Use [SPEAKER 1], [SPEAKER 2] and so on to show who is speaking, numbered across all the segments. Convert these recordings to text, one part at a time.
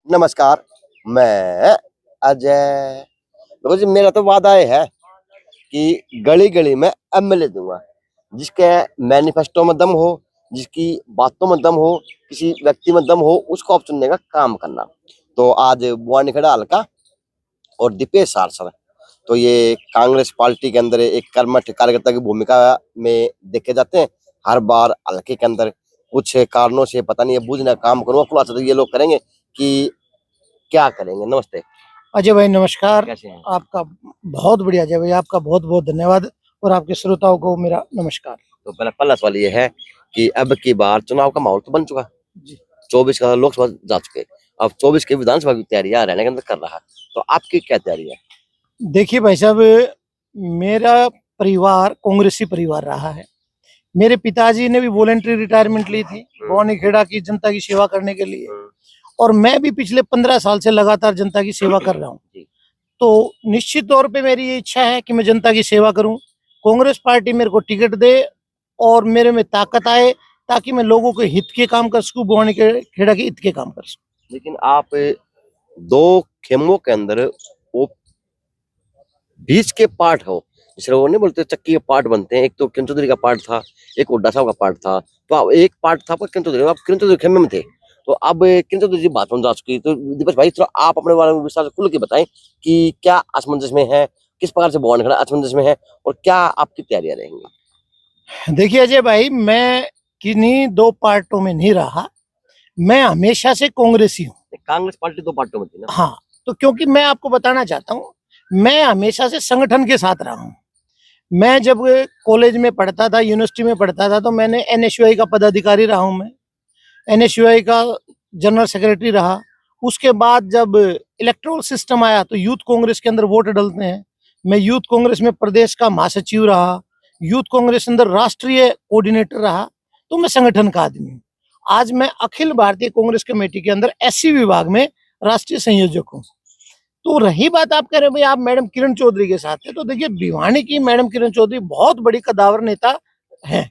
[SPEAKER 1] नमस्कार। मैं अजय। देखो जी, मेरा तो वादा है कि गली गली में एमएलए दूंगा, जिसके मैनिफेस्टो में दम हो, जिसकी बातों में दम हो, किसी व्यक्ति में दम हो, उसको आप चुनने का काम करना। तो आज बुआनी खड़ा हल्का और दीपेश सारसर, तो ये कांग्रेस पार्टी के अंदर एक कर्मठ कार्यकर्ता की भूमिका में देखे जाते हैं। हर बार हल्के के अंदर कुछ कारणों से पता नहीं बूझना काम करूंगा खुलासा तो ये लोग करेंगे कि क्या करेंगे। नमस्ते।
[SPEAKER 2] अजय भाई नमस्कार।
[SPEAKER 1] कैसे हैं?
[SPEAKER 2] आपका बहुत बढ़िया अजय भाई, आपका बहुत बहुत धन्यवाद और आपके श्रोताओं को मेरा नमस्कार।
[SPEAKER 1] तो पहला पहला सवाल ये है कि अब की बार चुनाव का माहौल तो बन चुका।
[SPEAKER 2] जी
[SPEAKER 1] 24 का लोकसभा जा चुके, अब 24 की विधानसभा की तैयारियां रहने के अंदर कर रहा है, तो आपकी क्या तैयारी है?
[SPEAKER 2] देखिए भाई साहब, मेरा परिवार कांग्रेसी परिवार रहा है। मेरे पिताजी ने भी वॉलेंटरी रिटायरमेंट ली थी बौनी खेड़ा की जनता की सेवा करने के लिए, और मैं भी पिछले 15 साल से लगातार जनता की सेवा कर रहा हूँ। तो निश्चित तौर पे मेरी ये इच्छा है कि मैं जनता की सेवा करूं, कांग्रेस पार्टी मेरे को टिकट दे और मेरे में ताकत आए ताकि मैं लोगों के हित के काम कर सकूं, बौनी खेड़ा के हित के काम कर सकूं।
[SPEAKER 1] लेकिन आप दो खेमों के अंदर वो बीच के पार्ट हो, जिससे वो नहीं बोलते चक्की के पार्ट बनते हैं, एक तो किरण चौधरी का पार्ट था, एक हुड्डा साहब का पार्ट था, तो आप एक पार्ट था पर किरण चौधरी, आप किरण चौधरी खेमे में थे। तो अब किरण चौधरी जी बात जा चुकी, तो दीपेश भाई थोड़ा आप अपने बारे में विस्तार से खुल के बताएं कि क्या असमंजस में है, किस प्रकार से बौन खड़ा असमंजस में है और क्या आपकी तैयारियां रहेंगी?
[SPEAKER 2] देखिए अजय भाई, मैं किन्हीं दो पार्टों में नहीं रहा, मैं हमेशा से कांग्रेसी हूँ।
[SPEAKER 1] कांग्रेस पार्टी दो पार्टियों में थी ना?
[SPEAKER 2] हाँ, तो क्योंकि मैं आपको बताना चाहता हूँ, मैं हमेशा से संगठन के साथ रहा हूँ। मैं जब कॉलेज में पढ़ता था, यूनिवर्सिटी में पढ़ता था, तो मैंने एनएसयूआई का पदाधिकारी रहा हूँ। मैं एनएसयूआई का जनरल सेक्रेटरी रहा। उसके बाद जब इलेक्टोरल सिस्टम आया तो यूथ कांग्रेस के अंदर वोट डलते हैं। मैं यूथ कांग्रेस में प्रदेश का महासचिव रहा, यूथ कांग्रेस के अंदर राष्ट्रीय कोऑर्डिनेटर रहा। तो मैं संगठन का आदमी हूँ। आज मैं अखिल भारतीय कांग्रेस कमेटी के अंदर एससी विभाग में राष्ट्रीय संयोजक हूँ। तो रही बात, आप कह रहे हो भाई आप मैडम किरण चौधरी के साथ है, तो देखिए भिवानी की मैडम किरण चौधरी बहुत बड़ी कदावर नेता है,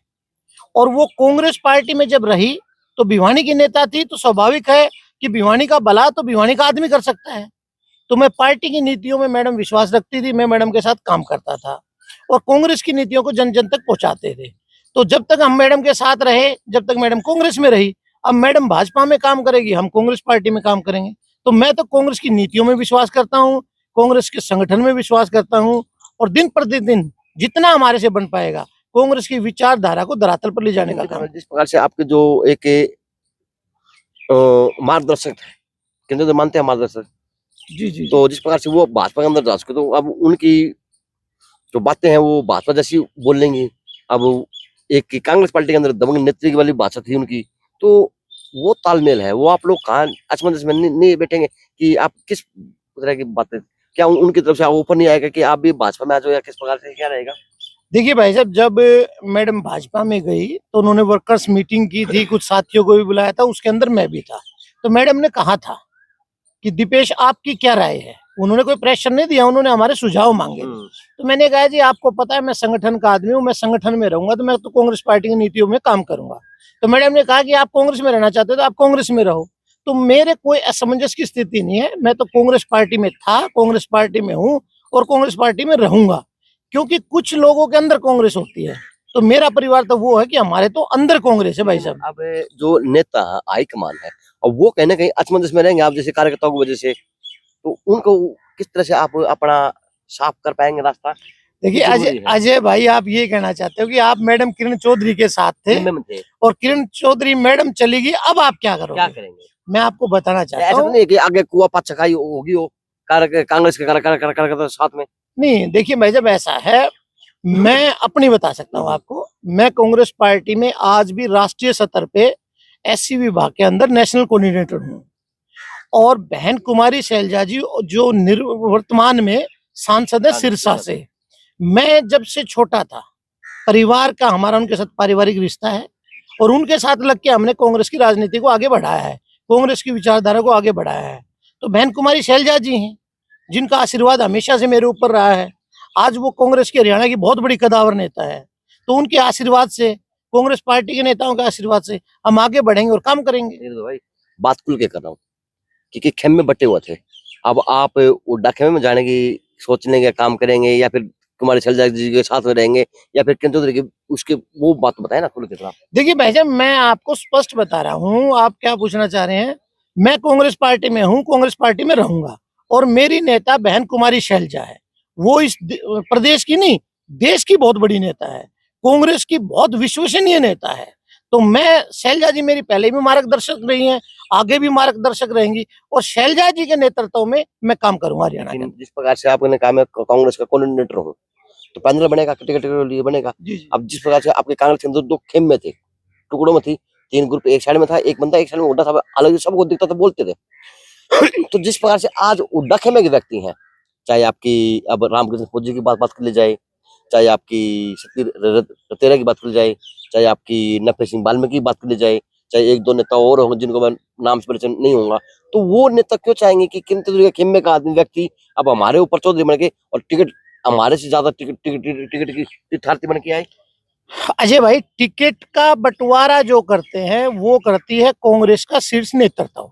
[SPEAKER 2] और वो कांग्रेस पार्टी में जब रही तो भिवानी की नेता थी, तो स्वाभाविक है कि भिवानी का भला तो भिवानी का आदमी कर सकता है। तो मैं पार्टी की नीतियों में मैडम विश्वास रखती थी, मैं मैडम के साथ काम करता था और कांग्रेस की नीतियों को जन जन तक पहुंचाते थे। तो जब तक हम मैडम के साथ रहे, जब तक मैडम कांग्रेस में रही, अब मैडम भाजपा में काम करेगी, हम कांग्रेस पार्टी में काम करेंगे। तो मैं तो कांग्रेस की नीतियों में विश्वास करता हूँ, कांग्रेस के संगठन में विश्वास करता हूँ, और दिन प्रतिदिन जितना हमारे से बन पाएगा कांग्रेस की विचारधारा को धरातल पर ले जाने का काम।
[SPEAKER 1] जिस प्रकार से आपके जो एक मार्गदर्शक है, केंद्र मानते हैं मार्गदर्शक,
[SPEAKER 2] जी जी
[SPEAKER 1] तो जिस प्रकार से वो भाजपा के अंदर जा चुके, तो अब उनकी जो बातें हैं वो भाजपा जैसी बोल लेंगी। अब एक कांग्रेस पार्टी के अंदर दबंग नेत्री वाली भाषा थी उनकी, तो वो तालमेल है, वो आप लोग कहाँ असमंजस में नहीं बैठेंगे कि आप किस तरह की बातें, क्या उनकी तरफ से ऑफर नहीं आएगा कि आप भी भाजपा में आ जाओ, या किस प्रकार से क्या रहेगा?
[SPEAKER 2] देखिए भाई साहब, जब मैडम भाजपा में गई तो उन्होंने वर्कर्स मीटिंग की थी, कुछ साथियों को भी बुलाया था, उसके अंदर मैं भी था। तो मैडम ने कहा था कि दीपेश आपकी क्या राय है। उन्होंने कोई प्रेशर नहीं दिया, उन्होंने हमारे सुझाव मांगे। तो मैंने कहा जी आपको पता है मैं संगठन का आदमी हूँ, मैं संगठन में रहूंगा, तो मैं तो कांग्रेस पार्टी की नीतियों में काम करूंगा। तो मैडम ने कहा कि आप कांग्रेस में रहना चाहते हो तो आप कांग्रेस में रहो। तो मेरे कोई असमंजस की स्थिति नहीं है, मैं तो कांग्रेस पार्टी में था, कांग्रेस पार्टी में हूँ और कांग्रेस पार्टी में रहूंगा। क्योंकि कुछ लोगों के अंदर कांग्रेस होती है, तो मेरा परिवार तो वो है कि हमारे तो अंदर कांग्रेस है भाई साहब।
[SPEAKER 1] अब जो नेता हाईकमान है, और वो कहीं ना कहीं असमंजस में रहेंगे आप जैसे कार्यकर्ताओं की वजह से, तो उनको किस तरह से आप अपना साफ कर पाएंगे रास्ता?
[SPEAKER 2] देखिए अजय भाई, आप ये कहना चाहते हो कि आप मैडम किरण चौधरी के साथ थे और किरण चौधरी मैडम चली गई, अब आप क्या करोगे?
[SPEAKER 1] क्या करेंगे?
[SPEAKER 2] मैं आपको बताना चाहता
[SPEAKER 1] ऐसा
[SPEAKER 2] हूँ,
[SPEAKER 1] नहीं है कि आगे कुआ पाछा खाई होगी हो कांग्रेस के कार्यकर्ता साथ में।
[SPEAKER 2] नहीं देखिए भाई, जब ऐसा है, मैं अपनी बता सकता हूँ आपको। मैं कांग्रेस पार्टी में आज भी राष्ट्रीय स्तर पे एससी विभाग के अंदर नेशनल कोऑर्डिनेटर हूँ, और बहन कुमारी शैलजा जी जो वर्तमान में सांसद है सिरसा से। मैं जब से छोटा था, परिवार का हमारा उनके साथ पारिवारिक रिश्ता है, और उनके साथ लग के हमने कांग्रेस की राजनीति को आगे बढ़ाया है, कांग्रेस की विचारधारा को आगे बढ़ाया है। तो बहन कुमारी शैलजा जी हैं, जिनका आशीर्वाद हमेशा से मेरे ऊपर रहा है। आज वो कांग्रेस के हरियाणा की बहुत बड़ी कदावर नेता है, तो उनके आशीर्वाद से, कांग्रेस पार्टी के नेताओं के आशीर्वाद से हम आगे बढ़ेंगे और काम करेंगे।
[SPEAKER 1] भाई बात खुल के कर रहा हूँ, क्योंकि खेमे बटे हुए थे। अब आप उड्डा खेमे में जाने की सोचने के काम करेंगे, या फिर कुमारी शैलजा जी के साथ में रहेंगे, या फिर किरण चौधरी की उसके वो बात तो बताए ना खुल के थोड़ा।
[SPEAKER 2] देखिए भाई साहब, मैं आपको स्पष्ट बता रहा हूँ, आप क्या पूछना चाह रहे हैं। मैं कांग्रेस पार्टी में हूँ, कांग्रेस पार्टी में रहूंगा, और मेरी नेता बहन कुमारी शैलजा है। वो इस प्रदेश की नहीं, देश की बहुत बड़ी नेता है, कांग्रेस की बहुत विश्वसनीय नेता है। तो मैं, शैलजा जी मेरी पहले भी मार्गदर्शक रही हैं, आगे भी मार्गदर्शक रहेंगी, और शैलजा जी के नेतृत्व में मैं काम करूंगा हरियाणा के
[SPEAKER 1] लेकिन
[SPEAKER 2] अंदर।
[SPEAKER 1] जिस प्रकार से आपने कहा मैं कांग्रेस का कोऑर्डिनेटर हूँ, तो पैनल बनेगा, टिकट के लिए बनेगा।
[SPEAKER 2] जी जी।
[SPEAKER 1] अब जिस प्रकार से आपके कांग्रेस के अंदर दो खेमे थे, टुकड़ों में थी, 3 ग्रुप, एक साइड में था, एक बंदा एक साइड में उड्डा था, अलग सबको दिखता था, बोलते थे। तो जिस प्रकार से आज उड्डा खेमे के व्यक्ति हैं, चाहे आपकी अब रामकृष्ण फौजी की बात कर ली जाए, चाहे आपकी सतीर रतेरा की बात कर ली जाए, चाहे आपकी नफे सिंह वाल्मीकि की बात कर ली जाए, चाहे एक दो नेता और होंगे जिनको मैं नाम से परिचय नहीं होगा, तो वो नेता क्यों चाहेंगे कि किन चौधरी के खेमे का आदमी व्यक्ति अब हमारे ऊपर चौधरी बन के और टिकट हमारे से ज्यादा टिकट टिकट टिकट की तीर्थार्थी बन के आए।
[SPEAKER 2] अजय भाई, टिकट का बंटवारा जो करते हैं वो करती है कांग्रेस का शीर्ष नेतृत्व,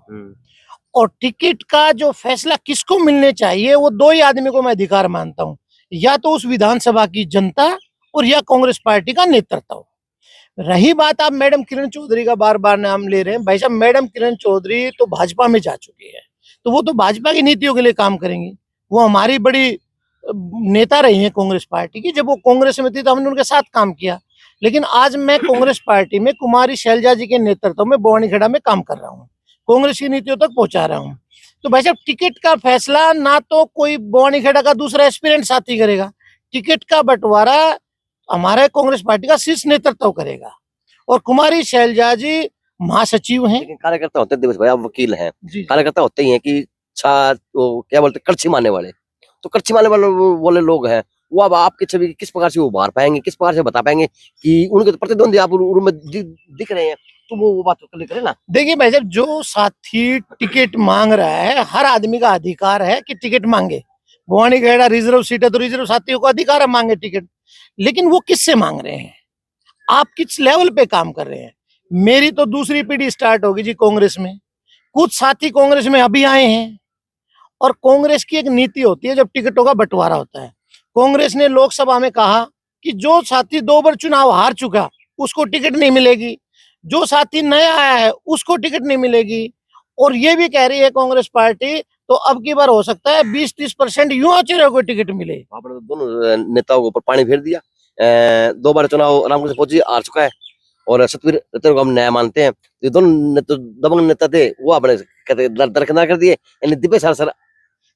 [SPEAKER 2] और टिकट का जो फैसला किसको मिलने चाहिए वो दो ही आदमी को मैं अधिकार मानता हूं, या तो उस विधानसभा की जनता और या कांग्रेस पार्टी का नेतृत्व। रही बात, आप मैडम किरण चौधरी का बार बार नाम ले रहे हैं, भाई साहब मैडम किरण चौधरी तो भाजपा में जा चुकी है, तो वो तो भाजपा की नीतियों के लिए काम करेंगी। वो हमारी बड़ी नेता रही हैं कांग्रेस पार्टी की, जब वो कांग्रेस में थी तो हमने उनके साथ काम किया। लेकिन आज मैं कांग्रेस पार्टी में कुमारी शैलजा जी के नेतृत्व में बवानीखेड़ा में काम कर रहा हूँ, कांग्रेस की नीतियों तक पहुंचा रहा हूँ। तो भाई साहब, टिकट का फैसला ना तो कोई बवानीखेड़ा का दूसरा एस्पिरेंट साथी करेगा, टिकट का बंटवारा हमारे कांग्रेस पार्टी का शीर्ष नेतृत्व करेगा, और कुमारी शैलजा जी महासचिव हैं।
[SPEAKER 1] लेकिन कार्यकर्ता होते हैं दिवस भाई, आप वकील हैं,
[SPEAKER 2] जी
[SPEAKER 1] कार्यकर्ता होते ही हैं कि वो क्या बोलते हैं, करछी मारने वाले। तो करछी मारने वाले वो वाले लोग हैं, वो अब आपकी छवि किस प्रकार से उभार पाएंगे, किस प्रकार से बता पाएंगे कि उनके तो प्रतिद्वंदी आप रूम में दिख रहे हैं, तो वो बात तो करें ना।
[SPEAKER 2] देखिए भाई साहब, जो साथी टिकट मांग रहा है, हर आदमी का अधिकार है कि टिकट मांगे। बवानीखेड़ा रिजर्व सीट है तो रिजर्व साथियों को अधिकार है मांगे टिकट, लेकिन वो किससे मांग रहे हैं, आप किस लेवल पे काम कर रहे हैं। मेरी तो दूसरी पीढ़ी स्टार्ट होगी जी कांग्रेस में, कुछ साथी कांग्रेस में अभी आए हैं, और कांग्रेस की एक नीति होती है जब टिकटों का बंटवारा होता है। कांग्रेस ने लोकसभा में कहा कि जो साथी 2 बार चुनाव हार चुका उसको टिकट नहीं मिलेगी, जो साथी नया आया है उसको टिकट नहीं मिलेगी। और ये भी कह रही है कांग्रेस पार्टी, तो अब की बार हो सकता है 20-30% युवा चेहरे को टिकट मिले।
[SPEAKER 1] आपने तो दोनों नेताओं के ऊपर पानी फेर दिया। 2 बार चुनाव रामकृष्ण फौजी हार चुका है, और सतवीर रतेरा को हम नया मानते हैं। ये दोनों दबंग नेता थे, वो आपने कहते दरकिनार कर दिए, यानी दिव्य सर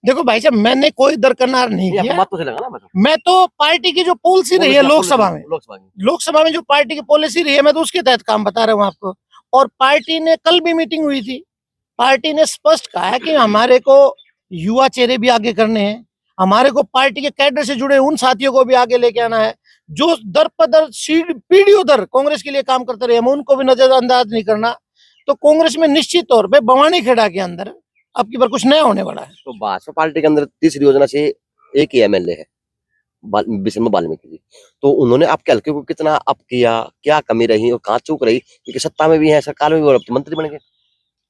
[SPEAKER 2] देखो भाई साहब, मैंने कोई दरकिनार नहीं किया,
[SPEAKER 1] बात तो से लगा ना।
[SPEAKER 2] मैं तो पार्टी की जो पॉलिसी रही है लोकसभा में जो पार्टी की पॉलिसी रही है, मैं तो उसके तहत काम बता रहा हूँ आपको। और पार्टी ने, कल भी मीटिंग हुई थी, पार्टी ने स्पष्ट कहा है कि हमारे को युवा चेहरे भी आगे करने हैं, हमारे को पार्टी के कैडर से जुड़े उन साथियों को भी आगे लेके आना है, जो दर पदर पीढ़ियों दर कांग्रेस के लिए काम करते रहे, हम उनको भी नजरअंदाज नहीं करना। तो कांग्रेस में निश्चित तौर पे बवानीखेड़ा के अंदर अब की बार कुछ नया होने वाला है।
[SPEAKER 1] तो भाजपा पार्टी के अंदर तीसरी योजना से एक ही एमएलए है, विष्णु वाल्मीकि जी। तो उन्होंने आपके हल्के को कितना अप किया, क्या कमी रही और कहाँ चूक रही, क्योंकि सत्ता में भी है, सरकार में भी, और मंत्री बन गए।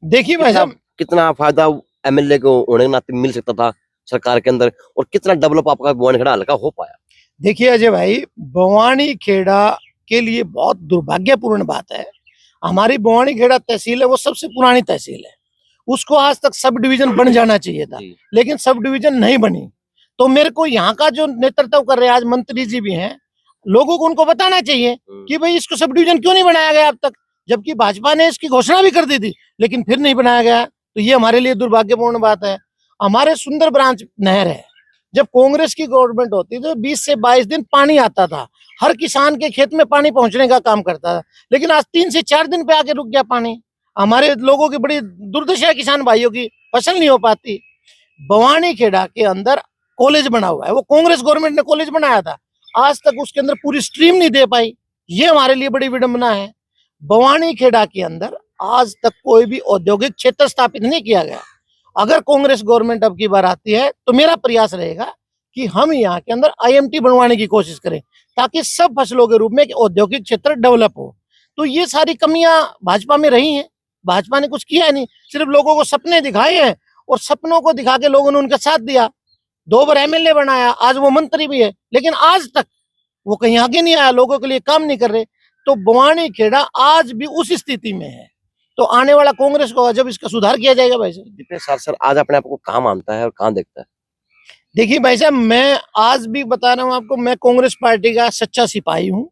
[SPEAKER 2] देखिए भाई साहब,
[SPEAKER 1] कितना फायदा एमएलए को होने के नाते मिल सकता था सरकार के अंदर, और कितना डेवलप आपका बवानीखेड़ा हल्का हो पाया।
[SPEAKER 2] देखिए अजय भाई, बवानीखेड़ा के लिए बहुत दुर्भाग्यपूर्ण बात है, हमारी बवानीखेड़ा तहसील है वो सबसे पुरानी तहसील है, उसको आज तक सब डिवीजन बन जाना चाहिए था, लेकिन सब डिवीजन नहीं बनी। तो मेरे को यहाँ का जो नेतृत्व कर रहे हैं आज मंत्री जी भी हैं, लोगों को उनको बताना चाहिए कि भाई इसको सब डिवीजन क्यों नहीं बनाया गया अब तक, जबकि भाजपा ने इसकी घोषणा भी कर दी थी, लेकिन फिर नहीं बनाया गया। तो ये हमारे लिए दुर्भाग्यपूर्ण बात है। हमारे सुंदर ब्रांच नहर है, जब कांग्रेस की गवर्नमेंट होती तो 20 से 22 दिन पानी आता था, हर किसान के खेत में पानी पहुंचने का काम करता था, लेकिन आज 3 से 4 दिन पे आके रुक गया पानी। हमारे लोगों की बड़ी दुर्दशा है, किसान भाइयों की फसल नहीं हो पाती। बवानीखेड़ा के अंदर कॉलेज बना हुआ है, वो कांग्रेस गवर्नमेंट ने कॉलेज बनाया था, आज तक उसके अंदर पूरी स्ट्रीम नहीं दे पाई, ये हमारे लिए बड़ी विडंबना है। बवानीखेड़ा के अंदर आज तक कोई भी औद्योगिक क्षेत्र स्थापित नहीं किया गया। अगर कांग्रेस गवर्नमेंट अब की बार आती है तो मेरा प्रयास रहेगा कि हम यहाँ के अंदर आईएमटी बनवाने की कोशिश करें, ताकि सब फसलों के रूप में औद्योगिक क्षेत्र डेवलप हो। तो ये सारी कमियां भाजपा में रही हैं, भाजपा ने कुछ किया है नहीं, सिर्फ लोगों को सपने दिखाए हैं और सपनों को दिखा के लोगों ने उनका साथ दिया। 2 बार एमएलए बनाया, आज वो मंत्री भी है, लेकिन आज तक वो कहीं आगे नहीं आया, लोगों के लिए काम नहीं कर रहे। तो बवानी खेड़ा आज भी उस स्थिति में है। तो आने वाला कांग्रेस को जब इसका सुधार किया जाएगा भाई साहब।
[SPEAKER 1] दीपेश सर सर आज अपने आप को कहाँ मानता है और कहाँ देखता है?
[SPEAKER 2] देखिए भाई साहब, मैं आज भी बता रहा हूँ आपको, मैं कांग्रेस पार्टी का सच्चा सिपाही हूँ,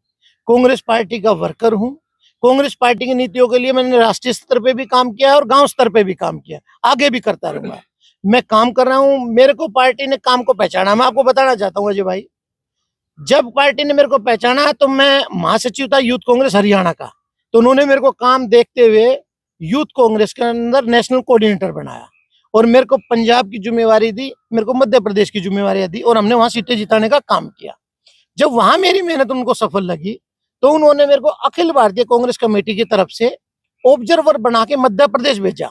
[SPEAKER 2] कांग्रेस पार्टी का वर्कर हूँ। कांग्रेस पार्टी की नीतियों के लिए मैंने राष्ट्रीय स्तर पे भी काम किया है और गांव स्तर पे भी काम किया, आगे भी करता रहूंगा। मैं काम कर रहा हूँ, मेरे को पार्टी ने काम को पहचाना। मैं आपको बताना चाहता हूँ अजय भाई, जब पार्टी ने मेरे को पहचाना तो मैं महासचिव था यूथ कांग्रेस हरियाणा का, तो उन्होंने मेरे को काम देखते हुए यूथ कांग्रेस के अंदर नेशनल कोऑर्डिनेटर बनाया और मेरे को पंजाब की जिम्मेवारी दी, मेरे को मध्य प्रदेश की जिम्मेवारी दी और हमने वहां सीटें जिताने का काम किया। जब वहां मेरी मेहनत उनको सफल लगी तो उन्होंने मेरे को अखिल भारतीय कांग्रेस कमेटी की तरफ से ऑब्जर्वर बना के मध्य प्रदेश भेजा।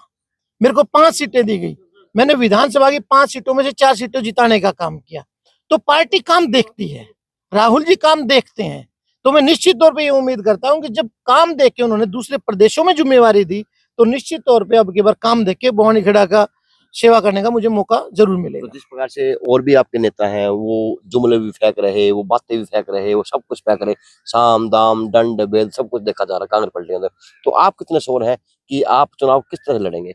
[SPEAKER 2] मेरे को 5 सीटें दी गई, मैंने विधानसभा की 5 सीटों में से 4 सीटें जिताने का काम किया। तो पार्टी काम देखती है, राहुल जी काम देखते हैं। तो मैं निश्चित तौर पे ये उम्मीद करता हूं कि जब काम देख के उन्होंने दूसरे प्रदेशों में जिम्मेवारी दी तो निश्चित तौर पे अब की बार काम देख के बवानी खेड़ा का सेवा करने का मुझे मौका जरूर मिलेगा।
[SPEAKER 1] तो जिस प्रकार से और भी आपके नेता हैं, वो जुमले भी फेंक रहे, वो बातें भी फेंक रहे, वो सब कुछ फेंक रहे, साम दाम दंड भेद सब कुछ देखा जा रहा है कांग्रेस पार्टी के अंदर। तो आप कितने श्योर हैं कि आप चुनाव किस तरह लड़ेंगे?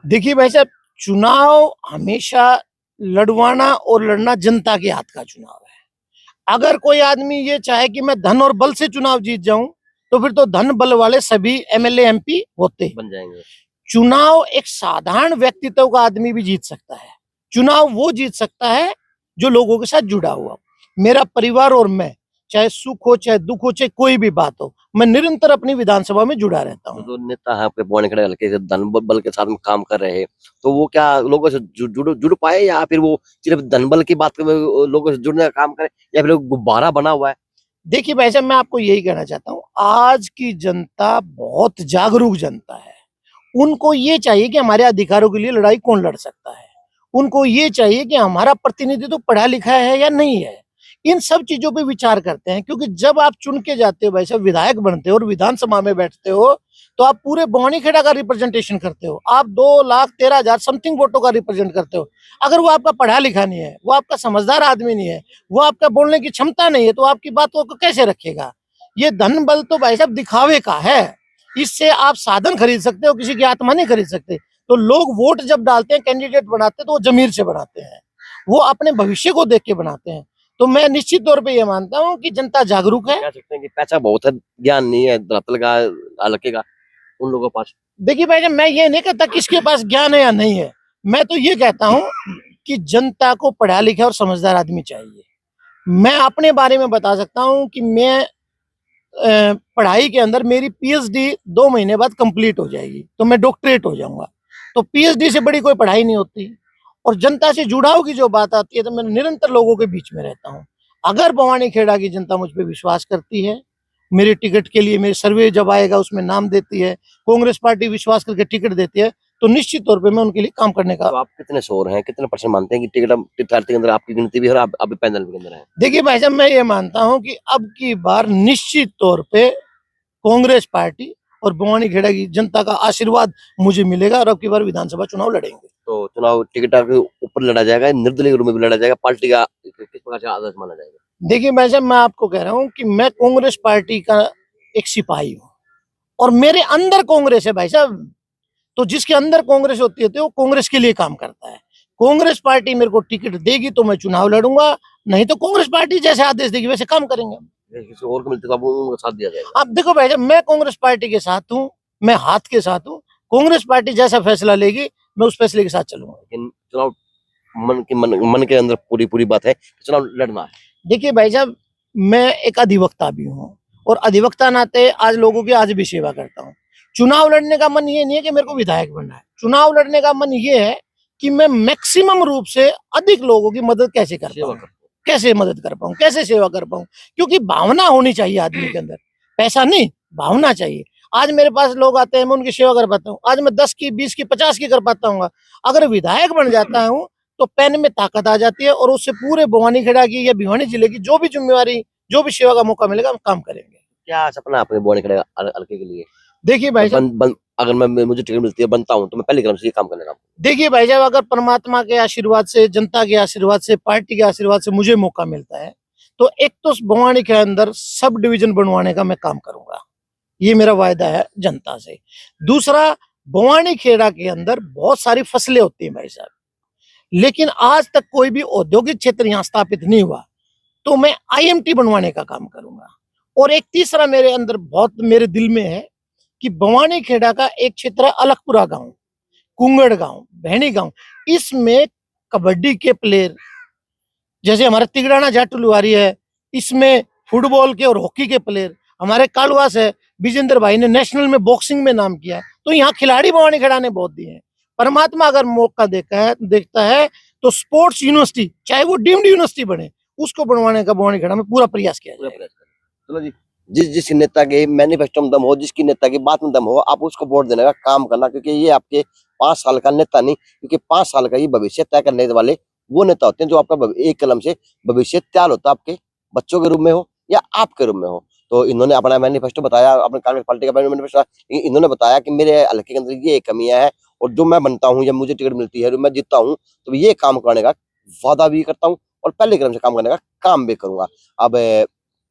[SPEAKER 2] देखिए भाई साहब, चुनाव हमेशा लड़वाना और लड़ना जनता के हाथ का चुनाव है। अगर कोई आदमी ये चाहे कि मैं धन और बल से चुनाव जीत जाऊं तो फिर तो धन बल वाले सभी एमएलए एमपी होते हैं।
[SPEAKER 1] बन जाएंगे।
[SPEAKER 2] चुनाव एक साधारण व्यक्तित्व का आदमी भी जीत सकता है। चुनाव वो जीत सकता है जो लोगों के साथ जुड़ा हुआ। मेरा परिवार और मैं, चाहे सुख हो चाहे दुख हो चाहे कोई भी बात हो, मैं निरंतर अपनी विधानसभा में जुड़ा रहता हूँ।
[SPEAKER 1] जो नेता है आपके बवानी खेड़ा हल्के से धन बल के साथ में काम कर रहे हैं, तो वो क्या लोगों से जुड़ पाए या फिर वो सिर्फ धन बल की बात लोगों से जुड़ने का काम करे या फिर गुब्बारा बना हुआ है?
[SPEAKER 2] देखिए भाई साहब, मैं आपको यही कहना चाहता हूँ, आज की जनता बहुत जागरूक जनता है। उनको ये चाहिए कि हमारे अधिकारों के लिए लड़ाई कौन लड़ सकता है। उनको ये चाहिए कि हमारा प्रतिनिधित्व पढ़ा लिखा है या नहीं है। इन सब चीजों पे विचार करते हैं, क्योंकि जब आप चुन के जाते हो भाई साहब, विधायक बनते हो और विधानसभा में बैठते हो तो आप पूरे बवानी खेड़ा का रिप्रेजेंटेशन करते हो। आप 2,13,000 समथिंग वोटों का रिप्रेजेंट करते हो। अगर वो आपका पढ़ा लिखा नहीं है, वो आपका समझदार आदमी नहीं है, वो आपका बोलने की क्षमता नहीं है, तो आपकी बातों को कैसे रखेगा? ये धन बल तो भाई साहब दिखावे का है। इससे आप साधन खरीद सकते हो, किसी की आत्मा नहीं खरीद सकते। तो लोग वोट जब डालते हैं, कैंडिडेट बनाते हैं, तो वो जमीर से बनाते हैं, वो अपने भविष्य को देख के बनाते हैं। तो मैं निश्चित तौर पे ये मानता हूँ कि जनता जागरूक है।
[SPEAKER 1] कह सकते हैं कि पैसा बहुत है, ज्ञान नहीं है धरातल का हल्के का उन लोगों के पास।
[SPEAKER 2] देखिए भाई, मैं ये नहीं कहता किसके पास ज्ञान है या नहीं है, मैं तो ये कहता हूँ कि जनता को पढ़ा लिखा और समझदार आदमी चाहिए। मैं अपने बारे में बता सकता हूँ कि मैं पढ़ाई के अंदर मेरी पीएचडी 2 महीने बाद कंप्लीट हो जाएगी, तो मैं डॉक्टरेट हो जाऊंगा। तो पीएचडी से बड़ी कोई पढ़ाई नहीं होती। और जनता से जुड़ाव की जो बात आती है, तो मैं निरंतर लोगों के बीच में रहता हूँ। अगर बवानी खेड़ा की जनता मुझ पर विश्वास करती है, मेरे टिकट के लिए मेरे सर्वे जब आएगा उसमें नाम देती है, कांग्रेस पार्टी विश्वास करके टिकट देती है, तो निश्चित तौर पे मैं उनके लिए काम करने का।
[SPEAKER 1] तो आप कितने श्योर हैं, कितने परसेंट मानते हैं कि टिकट के अंदर आपकी गिनती भी है और आप अभी पैनल के अंदर हैं?
[SPEAKER 2] देखिए भाई साहब, मैं ये मानता हूं कि अब की बार निश्चित तौर पे कांग्रेस पार्टी और बवानी खेड़ा की जनता का आशीर्वाद मुझे मिलेगा और अब की बार विधानसभा चुनाव लड़ेंगे।
[SPEAKER 1] तो चुनाव टिकट के ऊपर लड़ा जाएगा, निर्दलीय रूप में भी लड़ा जाएगा, पार्टी का किस प्रकार से आदर्श माना जाएगा?
[SPEAKER 2] देखिए भाई साहब, मैं आपको कह रहा हूँ कि मैं कांग्रेस पार्टी का एक सिपाही हूँ और मेरे अंदर कांग्रेस है भाई साहब। तो जिसके अंदर कांग्रेस होती है तो वो कांग्रेस के लिए काम करता है। कांग्रेस पार्टी मेरे को टिकट देगी तो मैं चुनाव लड़ूंगा, नहीं तो कांग्रेस पार्टी जैसे आदेश देगी वैसे काम करेंगे।
[SPEAKER 1] किसी और को मिलते तो आप उनका साथ दिया जाएगा?
[SPEAKER 2] अब देखो भाई साहब, मैं कांग्रेस पार्टी के साथ हूँ, मैं हाथ के साथ हूँ। कांग्रेस पार्टी जैसा फैसला लेगी मैं उस फैसले के साथ चलूंगा।
[SPEAKER 1] लेकिन चुनाव मन के अंदर पूरी बात है कि चुनाव लड़ना है।
[SPEAKER 2] देखिए भाई साहब, मैं एक अधिवक्ता भी हूँ और अधिवक्ता नाते आज लोगों की आज भी सेवा करता हूँ। चुनाव लड़ने का मन ये नहीं है कि मेरे को विधायक बनना है। चुनाव लड़ने का मन ये है कि मैं मैक्सिमम रूप से अधिक लोगों की मदद कैसे कर पाऊँ, कैसे मदद कर पाऊँ, कैसे सेवा कर पाऊँ। क्योंकि भावना होनी चाहिए आदमी के अंदर, पैसा नहीं, भावना चाहिए। आज मेरे पास लोग आते हैं, मैं उनकी सेवा कर पाता हूँ। आज मैं 10 की, 20 की, 50 की कर पाता हूँ। अगर विधायक बन जाता हूँ तो पेन में ताकत आ जाती है और उससे पूरे बवानी खेड़ा की या भिवानी जिले की जो भी जिम्मेवारी, जो भी सेवा का मौका मिलेगा, हम काम करेंगे।
[SPEAKER 1] क्या सपना आपने बवानी खेड़ा हल्के के लिए?
[SPEAKER 2] देखिए भाई साहब,
[SPEAKER 1] अगर मुझे टिकट मिलती है, बनता हूँ, तो मैं पहले क्रम से ये काम करने का।
[SPEAKER 2] देखिए भाई साहब, अगर परमात्मा के आशीर्वाद से, जनता के आशीर्वाद से, पार्टी के आशीर्वाद से मुझे मौका मिलता है, तो एक तो भवानी के अंदर सब डिवीजन बनवाने का मैं काम करूंगा, ये मेरा वायदा है जनता से। दूसरा, भवानी खेड़ा के अंदर बहुत सारी फसलें होती हैं भाई साहब, लेकिन आज तक कोई भी औद्योगिक क्षेत्र यहाँ स्थापित नहीं हुआ, तो मैं आईएमटी बनवाने का काम करूंगा। और एक तीसरा मेरे अंदर बहुत मेरे दिल में है कि भवानी खेड़ा का एक क्षेत्र है अलगपुरा गांव, कुंगड़ गांव, भैणी गांव, इसमें कबड्डी के प्लेयर जैसे हमारे तिगड़ाना जाटुलवारी है, इसमें फुटबॉल के और हॉकी के प्लेयर, हमारे कालवास है, विजेंद्र भाई ने नेशनल में बॉक्सिंग में नाम किया है, तो यहाँ खिलाड़ी भवानी खेड़ा ने बहुत दिए हैं। परमात्मा अगर मौका देखता है तो स्पोर्ट्स यूनिवर्सिटी, चाहे वो डीम्ड यूनिवर्सिटी बने, उसको बनवाने का भवानी खेड़ा में पूरा प्रयास किया जाएगा।
[SPEAKER 1] चलो जी, जिस नेता के मैनिफेस्टो में दम हो, जिसकी नेता की बात में दम हो, आप उसको वोट देने का काम करना, क्योंकि ये आपके 5 साल का नेता नहीं, क्योंकि 5 साल का ही भविष्य तय करने वाले वो नेता होते हैं जो आपका एक कलम से भविष्य तैयार होता है, आपके बच्चों के रूप में हो या आपके रूप में हो। तो इन्होंने अपना मैनिफेस्टो बताया, अपने कांग्रेस पार्टी का मैनिफेस्टो इन्होंने बताया कि मेरे हल्के के अंदर ये कमियां हैं, और जो मैं बनता हूँ या मुझे टिकट मिलती है, मैं जीतता हूँ, तो ये काम करने का वादा भी करता हूँ और पहले क्रम से काम करने का काम भी करूंगा। अब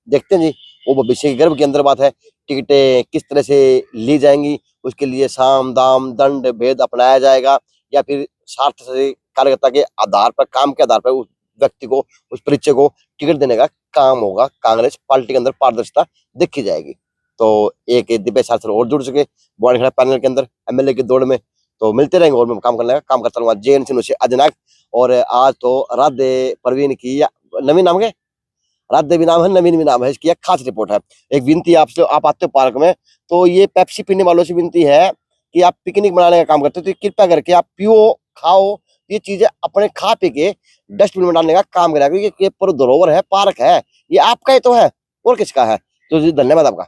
[SPEAKER 1] देखते हैं जी, वो भविष्य के गर्भ के अंदर बात है, टिकटें किस तरह से ली जाएंगी, उसके लिए साम दाम दंड भेद अपनाया जाएगा, या फिर स्वार्थ से कार्यकर्ता के आधार पर, काम के आधार पर उस व्यक्ति को, उस परिचय को टिकट देने का काम होगा। कांग्रेस पार्टी के अंदर पारदर्शिता देखी जाएगी। तो एक दिव्य शास्त्र और जुड़ सके भवानी खेड़ा पैनल के अंदर एमएलए की दौड़ में, तो मिलते रहेंगे और मैं काम करने का काम करता रहूंगा। जैन सिंह से अजनाक, और आज तो राधे परवीन की नवीन नाम के राधे भी नाम है, नवीन भी नाम है, इसकी एक खास रिपोर्ट है। एक विनती आपसे, आप आते हो पार्क में तो ये पेप्सी पीने वालों से विनती है कि आप पिकनिक मनाने का काम करते हो, तो कृपया करके आप पियो, खाओ, ये चीजें अपने खा पी के डस्टबिन में डालने का काम करें, क्योंकि ये पूरा धरोहर है, पार्क है, ये आपका ही तो है और किसका है। तो जी धन्यवाद आपका।